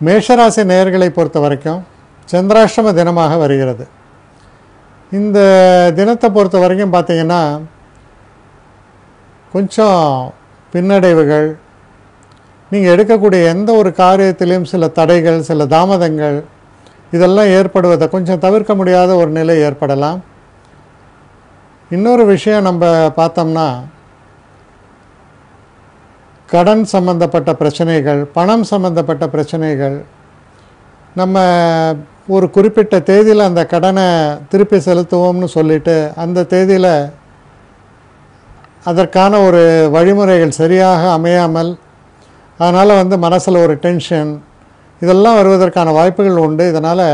மேஷராசி நேயர்களை பொறுத்த வரைக்கும் சந்திராஷ்டம தினமாக வருகிறது. இந்த தினத்தை பொறுத்த வரைக்கும் பார்த்திங்கன்னா கொஞ்சம் பின்னடைவுகள், நீங்கள் எடுக்கக்கூடிய எந்த ஒரு காரியத்திலையும் சில தடைகள், சில தாமதங்கள் இதெல்லாம் ஏற்படுவதை கொஞ்சம் தவிர்க்க முடியாத ஒரு நிலை ஏற்படலாம். இன்னொரு விஷயம் நம்ம பார்த்தோம்னா, கடன் சம்பந்தப்பட்ட பிரச்சனைகள், பணம் சம்பந்தப்பட்ட பிரச்சனைகள், நம்ம ஒரு குறிப்பிட்ட தேதியில் அந்த கடனை திருப்பி செலுத்துவோம்னு சொல்லிட்டு அந்த தேதியில் அதற்கான ஒரு வழிமுறைகள் சரியாக அமையாமல், அதனால் மனசில் ஒரு டென்ஷன் இதெல்லாம் வருவதற்கான வாய்ப்புகள் உண்டு. இதனால்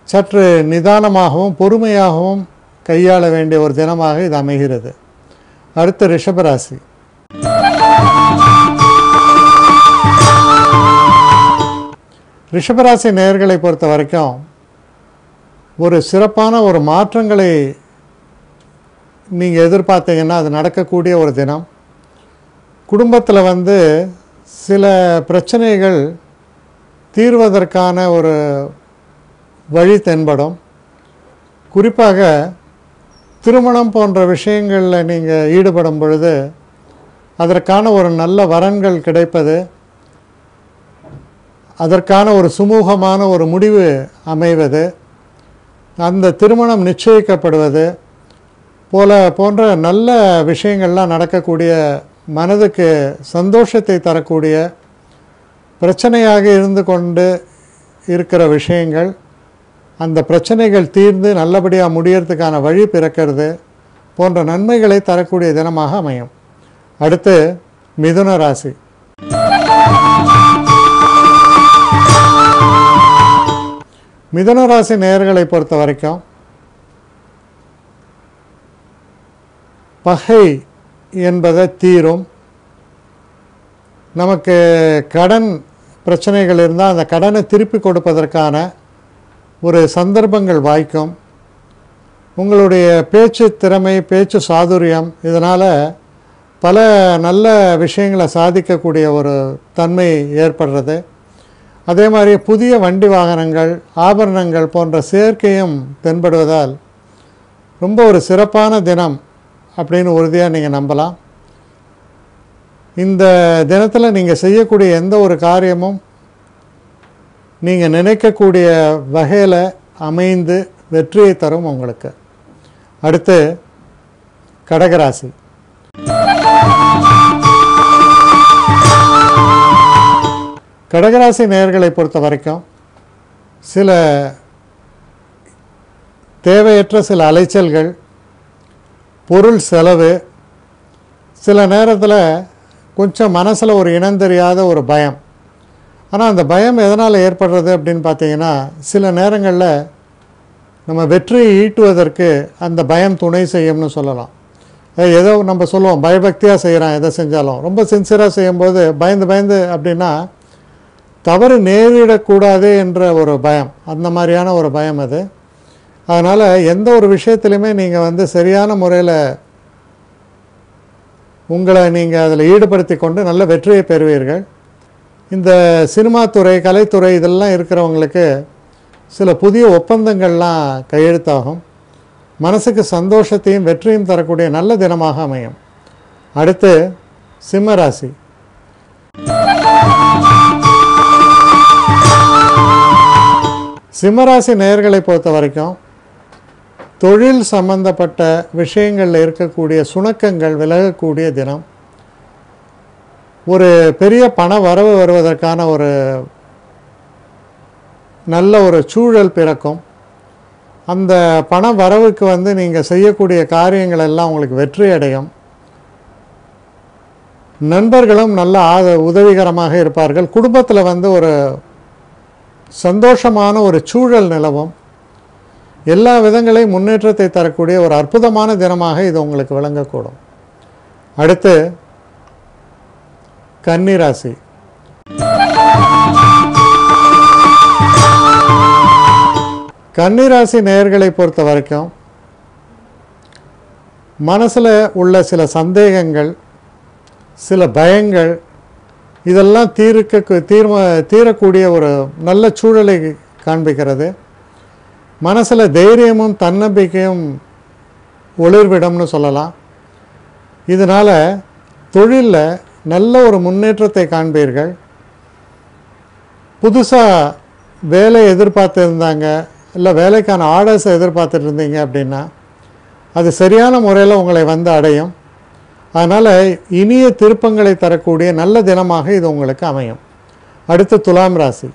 சற்று நிதானமாகவும் பொறுமையாகவும் கையாள வேண்டிய ஒரு தினமாக இது அமைகிறது. அடுத்து ரிஷபராசி. ரிஷபராசி நேயர்களை பொறுத்த வரைக்கும் ஒரு சிறப்பான ஒரு மாற்றங்களை நீங்கள் எதிர்பார்த்தீங்கன்னா அது நடக்கக்கூடிய ஒரு தினம். குடும்பத்தில் சில பிரச்சனைகள் தீர்வதற்கான ஒரு வழி தென்படும். குறிப்பாக திருமணம் போன்ற விஷயங்களில் நீங்கள் ஈடுபடும் பொழுது அதற்கான ஒரு நல்ல வரன்கள் கிடைப்பது, அதற்கான ஒரு சுமூகமான ஒரு முடிவு அமைவது, அந்த திருமணம் நிச்சயிக்கப்படுவது போன்ற நல்ல விஷயங்கள்லாம் நடக்கக்கூடிய, மனதுக்கு சந்தோஷத்தை தரக்கூடிய, பிரச்சனையாக இருந்து கொண்டு இருக்கிற விஷயங்கள் அந்த பிரச்சனைகள் தீர்ந்து நல்லபடியாக முடியறதுக்கான வழி பிறக்கிறது போன்ற நன்மைகளை தரக்கூடிய தினமாக அமையும். அடுத்து மிதுன ராசி. மிதுன ராசி நேயர்களை பொறுத்த வரைக்கும் பகை என்பதை தீரும். நமக்கு கடன் பிரச்சனைகள் இருந்தால் அந்த கடனை திருப்பி கொடுப்பதற்கான ஒரு சந்தர்ப்பங்கள் வாய்க்கும். உங்களுடைய பேச்சு திறமை, பேச்சு சாதுரியம் இதனால் பல நல்ல விஷயங்களை சாதிக்கக்கூடிய ஒரு தன்மை ஏற்படுறது. அதே மாதிரி புதிய வண்டி வாகனங்கள், ஆபரணங்கள் போன்ற சேர்க்கையும் தென்படுவதால் ரொம்ப ஒரு சிறப்பான தினம் அப்படின்னு உறுதியாக நீங்கள் நம்பலாம். இந்த தினத்தில் நீங்கள் செய்யக்கூடிய எந்த ஒரு காரியமும் நீங்கள் நினைக்கக்கூடிய வகையில் அமைந்து வெற்றியை தரும் உங்களுக்கு. அடுத்து கடகராசி. கடகராசி நேயர்களை பொறுத்த வரைக்கும் சில தேவையற்ற சில அலைச்சல்கள், பொருள் செலவு, சில நேரத்தில் கொஞ்சம் மனசில் ஒரு இனந்தெரியாத ஒரு பயம். ஆனால் அந்த பயம் எதனால் ஏற்படுறது அப்படின்னு பார்த்தீங்கன்னா, சில நேரங்களில் நம்ம வெற்றியை ஈட்டுவதற்கு அந்த பயம் துணை செய்யும்னு சொல்லலாம். ஏதோ நம்ம சொல்லுவோம் பயபக்தியாக செய்கிறான், எதை செஞ்சாலும் ரொம்ப சின்சியராக செய்யும்போது பயந்து அப்படின்னா தவறு நேரிடக்கூடாது என்ற ஒரு பயம், அந்த மாதிரியான ஒரு பயம் அது. அதனால் எந்த ஒரு விஷயத்துலையுமே நீங்கள் சரியான முறையில் உங்களை நீங்கள் அதில் ஈடுபடுத்தி கொண்டு நல்ல வெற்றியை பெறுவீர்கள். இந்த சினிமா துறை, கலைத்துறை இதெல்லாம் இருக்கிறவங்களுக்கு சில புதிய ஒப்பந்தங்கள்லாம் கையெழுத்தாகும். மனசுக்கு சந்தோஷத்தையும் வெற்றியும் தரக்கூடிய நல்ல தினமாக அமையும். அடுத்து சிம்மராசி. சிம்மராசி நேயர்களை பொறுத்த வரைக்கும் தொழில் சம்பந்தப்பட்ட விஷயங்களில் இருக்கக்கூடிய சுணக்கங்கள் விலகக்கூடிய தினம். ஒரு பெரிய பண வரவு வருவதற்கான ஒரு நல்ல ஒரு சூழல் பிறக்கும். அந்த பண வரவுக்கு நீங்கள் செய்யக்கூடிய காரியங்கள் எல்லாம் உங்களுக்கு வெற்றி அடையும். நண்பர்களும் நல்ல உதவிகரமாக இருப்பார்கள். குடும்பத்தில் ஒரு சந்தோஷமான ஒரு சூழல் நிலவும். எல்லா விதங்களையும் முன்னேற்றத்தை தரக்கூடிய ஒரு அற்புதமான தினமாக இது உங்களுக்கு விளங்கக்கூடும். அடுத்து கன்னிராசி. கன்னிராசி நேயர்களை பொறுத்த வரைக்கும் மனசில் உள்ள சில சந்தேகங்கள், சில பயங்கள் இதெல்லாம் தீரக்கூடிய ஒரு நல்ல சூழலை காண்பிக்கிறது. மனசில் தைரியமும் தன்னம்பிக்கையும் ஒளிர்விடம்னு சொல்லலாம். இதனால் தொழிலில் நல்ல ஒரு முன்னேற்றத்தை காண்பீர்கள். புதுசாக வேலை எதிர்பார்த்து இருந்தாங்க, இல்லை வேலைக்கான ஆர்டர்ஸை எதிர்பார்த்துட்டு இருந்தீங்க அப்படின்னா அது சரியான முறையில் உங்களை வந்து அடையும். அதனால் இனிய திருப்பங்களை தரக்கூடிய நல்ல தினமாக இது உங்களுக்கு அமையும். அடுத்து துலாம் ராசி.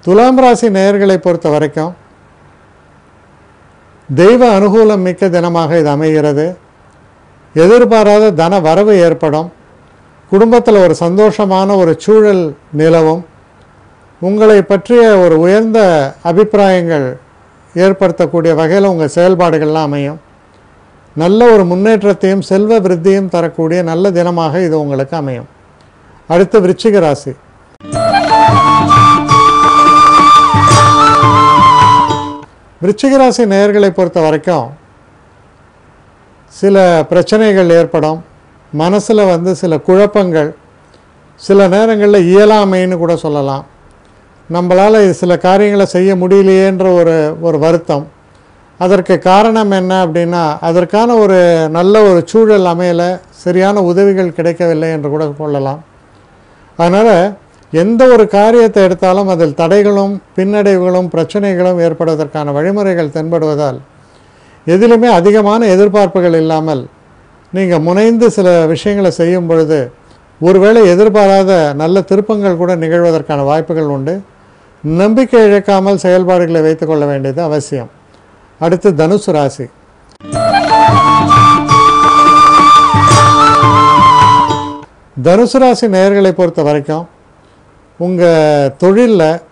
துலாம் ராசி நேயர்களை பொறுத்த வரைக்கும் தெய்வ அனுகூலம் மிக்க தினமாக இது அமைகிறது. எதிர்பாராத தன வரவு ஏற்படும். குடும்பத்தில் ஒரு சந்தோஷமான ஒரு சூழல் நிலவும். உங்களை பற்றிய ஒரு உயர்ந்த அபிப்பிராயங்கள் ஏற்படுத்தக்கூடிய வகையில் உங்கள் செயல்பாடுகள்லாம் அமையும். நல்ல ஒரு முன்னேற்றத்தையும் செல்வ விருத்தியும் தரக்கூடிய நல்ல தினமாக இது உங்களுக்கு அமையும். அடுத்து விருச்சிக ராசி. விருச்சிக ராசி நேயர்களை பொறுத்த வரைக்கும் சில பிரச்சனைகள் ஏற்படும். மனசில் வந்து சில குழப்பங்கள், சில நேரங்களில் இயலாமைன்னு கூட சொல்லலாம். நம்மளால் சில காரியங்களை செய்ய முடியலையேன்ற ஒரு வருத்தம். அதற்கு காரணம் என்ன அப்படின்னா அதற்கான ஒரு நல்ல ஒரு சூழல் அமையலை, சரியான உதவிகள் கிடைக்கவில்லை என்று கூட கொள்ளலாம். அதனால் எந்த ஒரு காரியத்தை எடுத்தாலும் அதில் தடைகளும் பின்னடைவுகளும் பிரச்சனைகளும் ஏற்படுவதற்கான வழிமுறைகள் தென்படுவதால் எதிலுமே அதிகமான எதிர்பார்ப்புகள் இல்லாமல் நீங்கள் முனைந்து சில விஷயங்களை செய்யும் பொழுது ஒருவேளை எதிர்பாராத நல்ல திருப்பங்கள் கூட நிகழ்வதற்கான வாய்ப்புகள் உண்டு. நம்பிக்கை இழக்காமல் செயல்பாடுகளை வைத்துக் கொள்ள வேண்டியது அவசியம். அடுத்து தனுசு ராசி. தனுசு ராசி நேயர்களை பொறுத்த வரைக்கும் உங்கள் தொழிலில்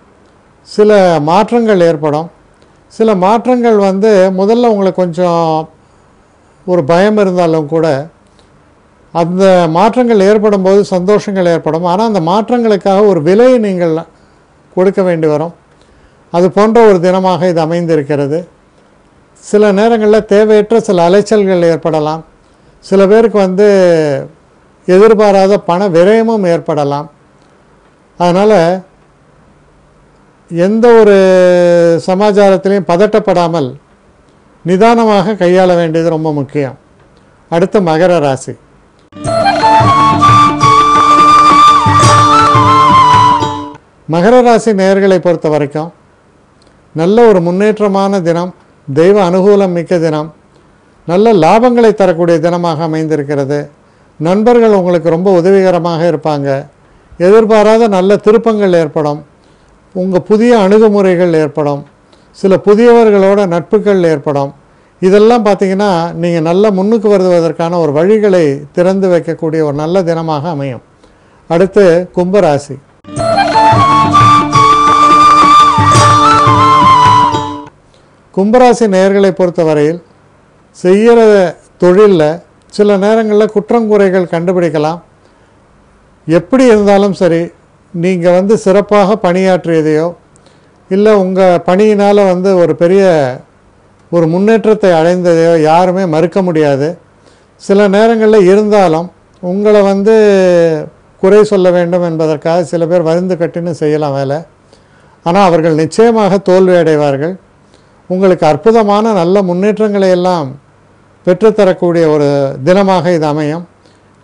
சில மாற்றங்கள் ஏற்படும். சில மாற்றங்கள் வந்து முதல்ல உங்களுக்கு கொஞ்சம் ஒரு பயம் இருந்தாலும் கூட அந்த மாற்றங்கள் ஏற்படும் போது சந்தோஷங்கள் ஏற்படும். ஆனால் அந்த மாற்றங்களுக்காக ஒரு விலையை நீங்கள் கொடுக்க வேண்டி வரும். அது போன்ற ஒரு தினமாக இது அமைந்திருக்கிறது. சில நேரங்களில் தேவையற்ற சில அலைச்சல்கள் ஏற்படலாம். சில பேருக்கு வந்து எதிர்பாராத பண விரயமும் ஏற்படலாம். அதனால் எந்த ஒரு சமாச்சாரத்திலையும் பதட்டப்படாமல் நிதானமாக கையாள வேண்டியது ரொம்ப முக்கியம். அடுத்து மகர ராசி. மகர ராசி நேயர்களை பொறுத்த வரைக்கும் நல்ல ஒரு முன்னேற்றமான தினம், தெய்வ அனுகூலம் மிக்க தினம், நல்ல லாபங்களை தரக்கூடிய தினமாக அமைந்திருக்கிறது. நண்பர்கள் உங்களுக்கு ரொம்ப உதவிகரமாக இருப்பாங்க. எதிர்பாராத நல்ல திருப்பங்கள் ஏற்படும். உங்கள் புதிய அணுகுமுறைகள் ஏற்படும். சில புதியவர்களோட நட்புகள் ஏற்படும். இதெல்லாம் பார்த்திங்கன்னா நீங்கள் நல்ல முன்னுக்கு வருவதற்கான ஒரு வழிகளை திறந்து வைக்கக்கூடிய ஒரு நல்ல தினமாக அமையும். அடுத்து கும்பராசி. கும்பராசி நேயர்களை பொறுத்தவரையில் செய்கிற தொழிலில் சில நேரங்களில் குற்றங்குறைகள் கண்டுபிடிக்கலாம். எப்படி இருந்தாலும் சரி, நீங்கள் வந்து சிறப்பாக பணியாற்றியதையோ இல்லை உங்கள் பணியினால் வந்து ஒரு பெரிய ஒரு முன்னேற்றத்தை அடைந்ததையோ யாருமே மறுக்க முடியாது. சில நேரங்களில் இருந்தாலும் உங்களை வந்து குறை சொல்ல வேண்டும் என்பதற்காக சில பேர் வருந்து கட்டின்னு செய்யலாம் வேலை. ஆனால் அவர்கள் நிச்சயமாக தோல்வி அடைவார்கள். உங்களுக்கு அற்புதமான நல்ல முன்னேற்றங்களை எல்லாம் பெற்றுத்தரக்கூடிய ஒரு தினமாக இது அமையும்.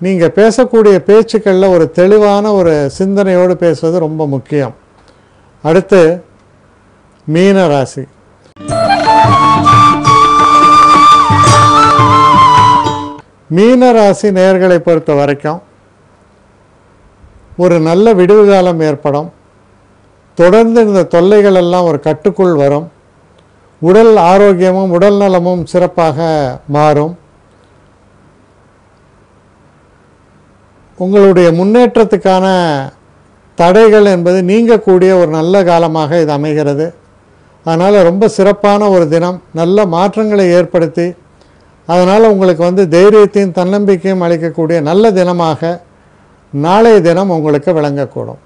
நீங்கள் பேசக்கூடிய பேச்சுக்களில் ஒரு தெளிவான ஒரு சிந்தனையோடு பேசுவது ரொம்ப முக்கியம். அடுத்து மீன ராசி. மீன ராசி நேயர்களை பொறுத்த வரைக்கும் ஒரு நல்ல விடுவு காலம் ஏற்படும். தொடர்ந்து இந்த தொல்லைகள் எல்லாம் ஒரு கட்டுக்குள் வரும். உடல் ஆரோக்கியமும் உடல் நலமும் சிறப்பாக மாறும். உங்களுடைய முன்னேற்றத்துக்கான தடைகள் என்பது நீங்கக்கூடிய ஒரு நல்ல காலமாக இது அமைகிறது. அதனால் ரொம்ப சிறப்பான ஒரு தினம், நல்ல மாற்றங்களை ஏற்படுத்தி அதனால் உங்களுக்கு வந்து தைரியத்தையும் தன்னம்பிக்கையும் அளிக்கக்கூடிய நல்ல தினமாக நாளைய தினம் உங்களுக்கு விளங்கக்கூடும்.